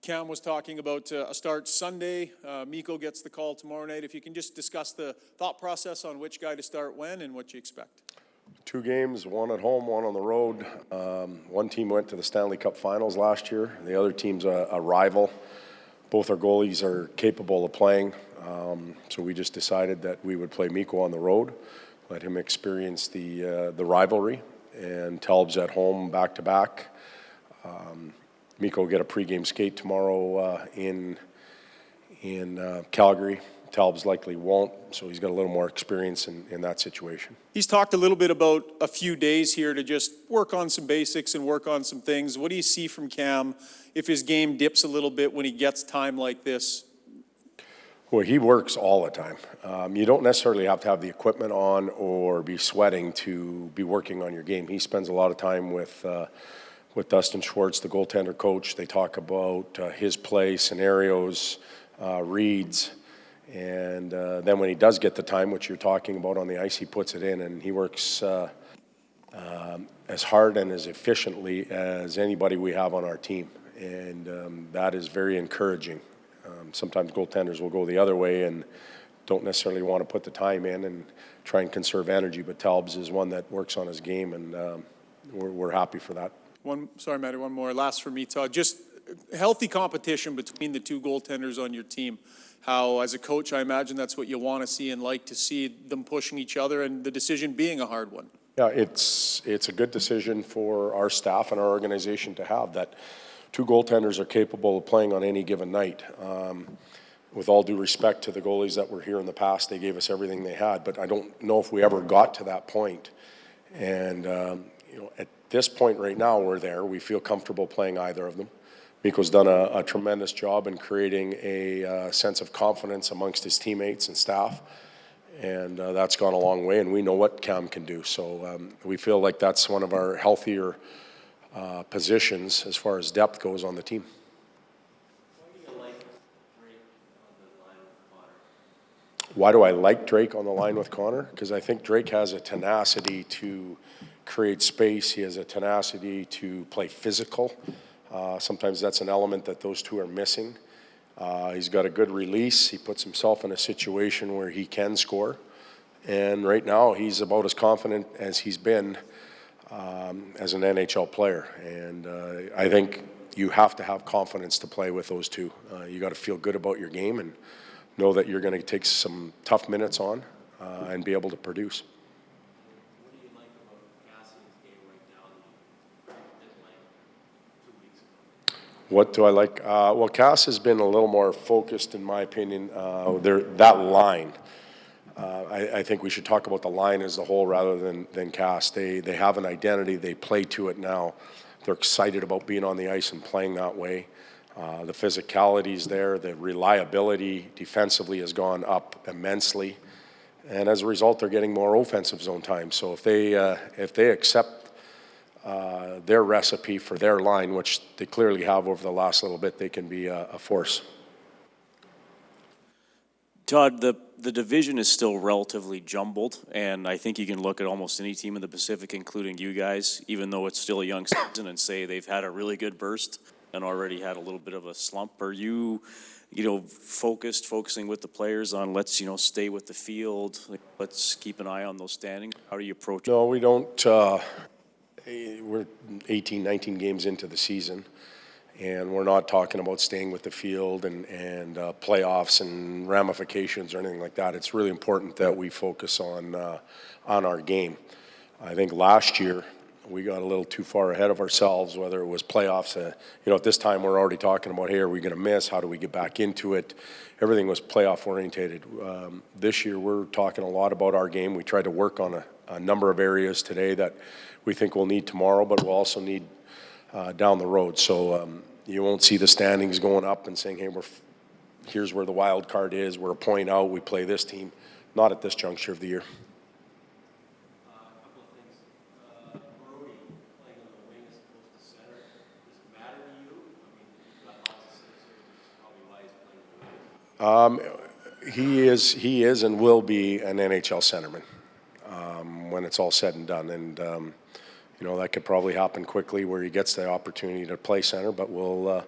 Cam was talking about a start Sunday. Mikko gets the call tomorrow night. If you can just discuss the thought process on which guy to start when and what you expect. 2 games, one at home, one on the road. One team went to the Stanley Cup Finals last year. The other team's a rival. Both our goalies are capable of playing. So we just decided that we would play Mikko on the road, let him experience the rivalry, and Telb's at home back-to-back. Mikko will get a pregame skate tomorrow in Calgary. Telbs likely won't, so he's got a little more experience in that situation. He's talked a little bit about a few days here to just work on some basics and work on some things. What do you see from Cam if his game dips a little bit when he gets time like this? Well, he works all the time. You don't necessarily have to have the equipment on or be sweating to be working on your game. He spends a lot of time with Dustin Schwartz, the goaltender coach. They talk about his play, scenarios, reads, and then when he does get the time, which you're talking about on the ice, he puts it in, and he works as hard and as efficiently as anybody we have on our team, and that is very encouraging. Sometimes goaltenders will go the other way and don't necessarily want to put the time in and try and conserve energy, but Telbs is one that works on his game, and we're happy for that. Sorry, Matty, one more. Last for me, Todd. Just healthy competition between the 2 goaltenders on your team. How, as a coach, I imagine that's what you want to see and like to see, them pushing each other and the decision being a hard one. Yeah, it's a good decision for our staff and our organization to have that 2 goaltenders are capable of playing on any given night. With all due respect to the goalies that were here in the past, they gave us everything they had, but I don't know if we ever got to that point. And at this point right now, we're there. We feel comfortable playing either of them. Mikko's done a tremendous job in creating a sense of confidence amongst his teammates and staff, and that's gone a long way, and we know what Cam can do. So we feel like that's one of our healthier positions as far as depth goes on the team. Why do I like Drake on the line with Connor? Because I think Drake has a tenacity to create space. He has a tenacity to play physical. Sometimes that's an element that those 2 are missing. He's got a good release. He puts himself in a situation where he can score. And right now, he's about as confident as he's been as an NHL player. And I think you have to have confidence to play with those 2. You got to feel good about your game and know that you're going to take some tough minutes on and be able to produce. What do you like about Cassian's game right now that you didn't like 2 weeks ago? What do I like? Well, Cass has been a little more focused, in my opinion. That line. I think we should talk about the line as a whole rather than Cass. They have an identity. They play to it now. They're excited about being on the ice and playing that way. The physicality is there. The reliability defensively has gone up immensely. And as a result, they're getting more offensive zone time. So if they accept their recipe for their line, which they clearly have over the last little bit, they can be a force. Todd, the division is still relatively jumbled, and I think you can look at almost any team in the Pacific, including you guys, even though it's still a young season, and say they've had a really good burst and already had a little bit of a slump. Are you focusing with the players on let's, stay with the field, let's keep an eye on those standings? How do you approach it? No, we don't. We're 18, 19 games into the season, and we're not talking about staying with the field and playoffs and ramifications or anything like that. It's really important that we focus on our game. I think last year we got a little too far ahead of ourselves, whether it was playoffs. At this time we're already talking about, hey, are we going to miss? How do we get back into it? Everything was playoff orientated. This year we're talking a lot about our game. We tried to work on a number of areas today that we think we'll need tomorrow, but we'll also need down the road. So you won't see the standings going up and saying, hey, here's where the wild card is. We're a point out. We play this team. Not at this juncture of the year. He is and will be an NHL centerman when it's all said and done. And that could probably happen quickly where he gets the opportunity to play center, but we'll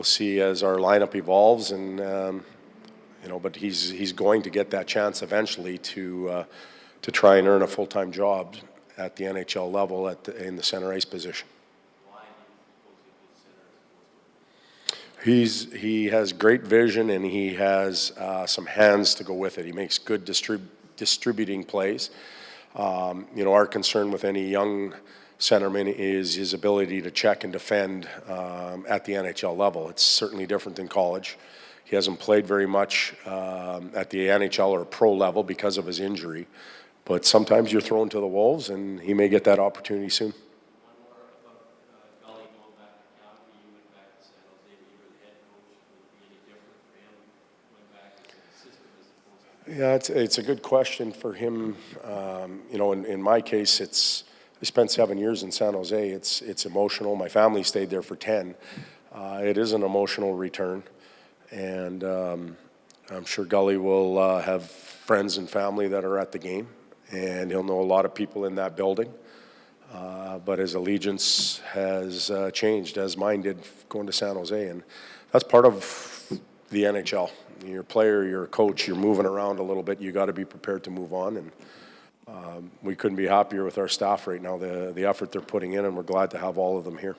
see as our lineup evolves, and but he's going to get that chance eventually to try and earn a full-time job at the NHL level in the center ice position. He has great vision, and he has some hands to go with it. He makes good distributing plays. Our concern with any young centerman is his ability to check and defend at the NHL level. It's certainly different than college. He hasn't played very much at the NHL or pro level because of his injury. But sometimes you're thrown to the wolves, and he may get that opportunity soon. One more about Gully going back to Calgary, you went back to San Jose, you were the head coach. Would it be any different for him going back as an assistant as opposed to? Yeah, it's a good question for him. In my case, I spent 7 years in San Jose. It's emotional. My family stayed there for 10. It is an emotional return, and I'm sure Gully will have friends and family that are at the game, and he'll know a lot of people in that building. But his allegiance has changed, as mine did going to San Jose, and that's part of the NHL. You're a player, you're a coach, you're moving around a little bit. You got to be prepared to move on, and we couldn't be happier with our staff right now, the effort they're putting in, and we're glad to have all of them here.